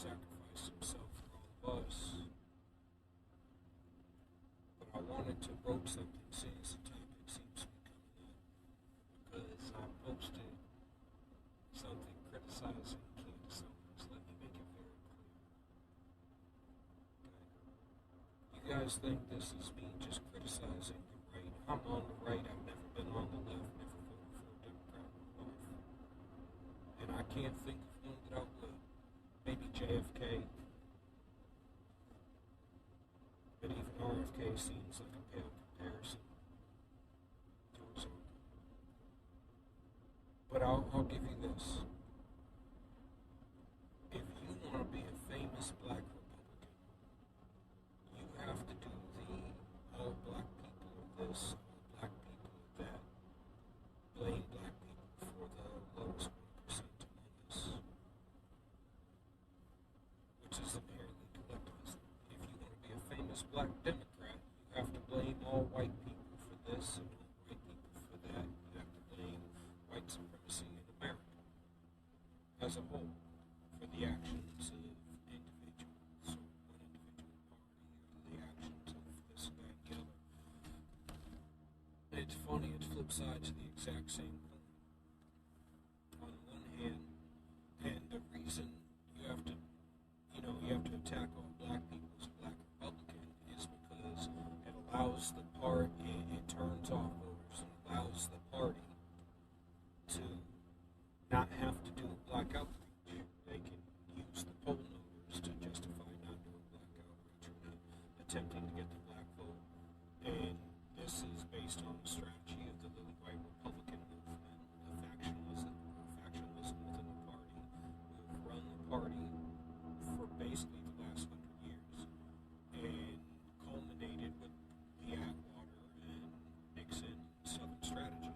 sacrificed himself for all of us. But I wanted to broach something since the topic seems to be coming up because I posted something criticizing Candace Owens. Let me make it very clear. Okay? You guys think this is me just criticizing the right? I'm on the right. I've never been on the left. Never voted for a Democrat in my life, and I can't think of one that I would. Maybe JFK, but even RFK seems like a pale comparison towards him. But I'll give you this. If you want to be a famous black Republican, you have to do the all black people this, all black people that, blame black people for the lowest 1% among us, which is inherently collectivism. If you want to be a famous black Democrat, you have to blame all white people for this and all white people for that. You have to blame white supremacy in America as a whole for the actions of individuals or one individual party or the actions of this, that, and the other. It's funny, it's flip side to the exact same coin. On one hand, and the reason you have to, you have to attack all black people as a black Republican is because it allows the party, it turns off voters and allows the party to not have to do black outreach. They can use the poll numbers to justify not doing black outreach or not attempting to get the black vote. And this is based on the strategy of the Lily White Republican movement, the factionalism within the party, who have run the party for basically the last 100 years, and culminated with the Atwater and Nixon Southern strategy.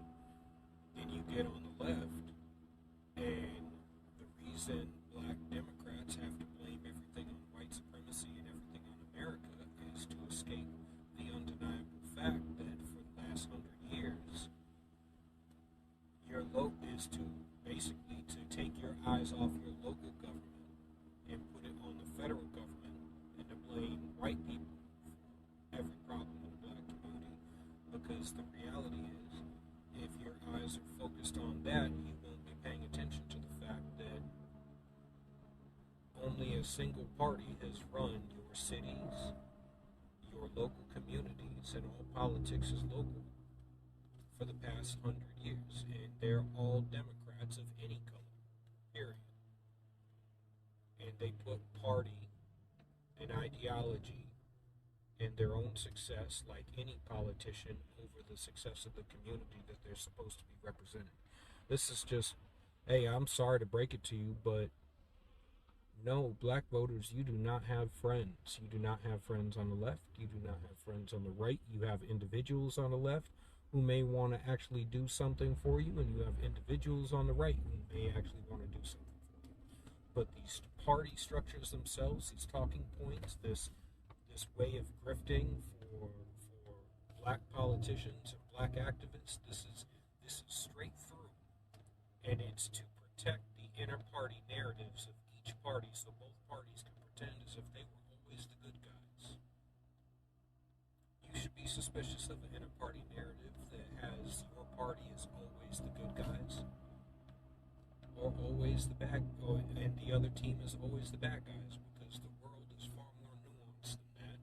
Then you get on the left, and the reason black Democrats have to blame everything on white supremacy and everything on America is to escape the undeniable fact that for the last 100 years, your is to basically to take your eyes off your local government and put it on the federal government and to blame white people for every problem in the black community. Because the reality is, if your eyes are focused on that, you won't be paying attention to the fact that only a single party has run your cities, your local communities, and all politics is local for the past 100 years, and they're all Democrats of any color, period. And they put party and ideology and their own success, like any politician, over the success of the community that they're supposed to be representing. This is just, hey, I'm sorry to break it to you, but no, black voters, you do not have friends. You do not have friends on the left. You do not have friends on the right. You have individuals on the left who may want to actually do something for you, and you have individuals on the right who may actually want to do something for you. But these party structures themselves, these talking points, this way of grifting for black politicians and black activists, this is straight through, and it's to protect the inner party narratives of each party, so both parties can pretend as if they were always the good guys. You should be suspicious of an inner party narrative that has your party as always the good guys, or always the bad, and the other team is always the bad guys, because the world is far more nuanced than that.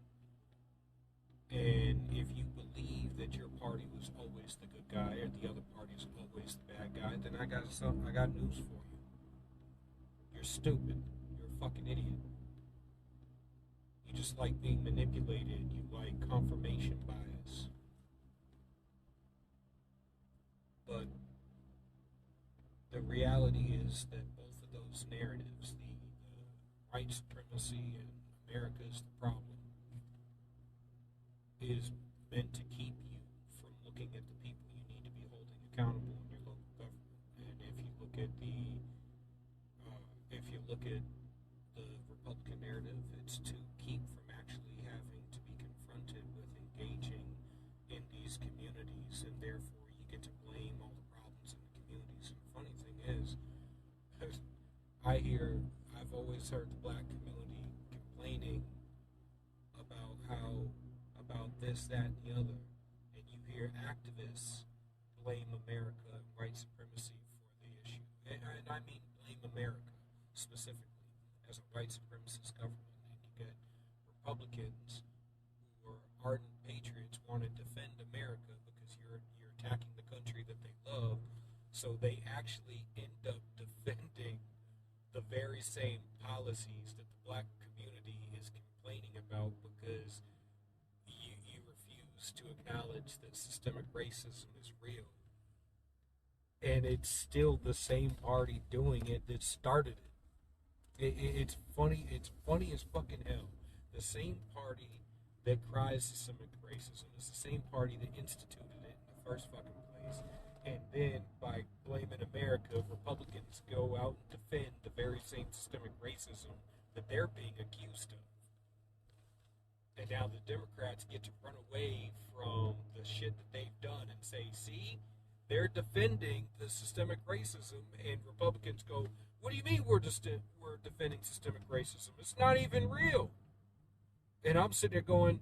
And if you believe that your party was always the good guy or the other party is always the bad guy, then I got news for you. You're stupid. You're a fucking idiot. You just like being manipulated. You like confirmation bias. But the reality is that both of those narratives, the white supremacy and America is the problem, is meant to keep you from looking at the people you need to be holding accountable in your local government. And if you look at the Republican narrative, it's to keep from actually having to be confronted with engaging in these communities, and therefore you get to blame all the problems in the communities. And the funny thing is, I've I've always heard the black community complaining about this, that, and the other, and you hear activists blame America and white supremacy for the issue, and I mean blame America specifically as a white supremacist government, and you get Republicans who are ardent patriots want to defend America because you're attacking the country that they love, so they actually end up defending the very same policies that the black community is complaining about because you refuse to acknowledge that systemic racism is real. And it's still the same party doing it that started it's funny. It's funny as fucking hell. The same party that cries systemic racism is the same party that instituted it in the first fucking place. And then, by blaming America, Republicans go out and defend the very same systemic racism that they're being accused of. And now the Democrats get to run away from the shit that they've done and say, see, they're defending the systemic racism, and Republicans go, what do you mean we're defending systemic racism? It's not even real. And I'm sitting there going,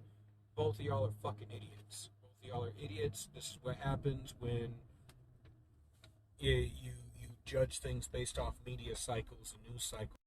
both of y'all are fucking idiots. Both of y'all are idiots. This is what happens when you judge things based off media cycles and news cycles.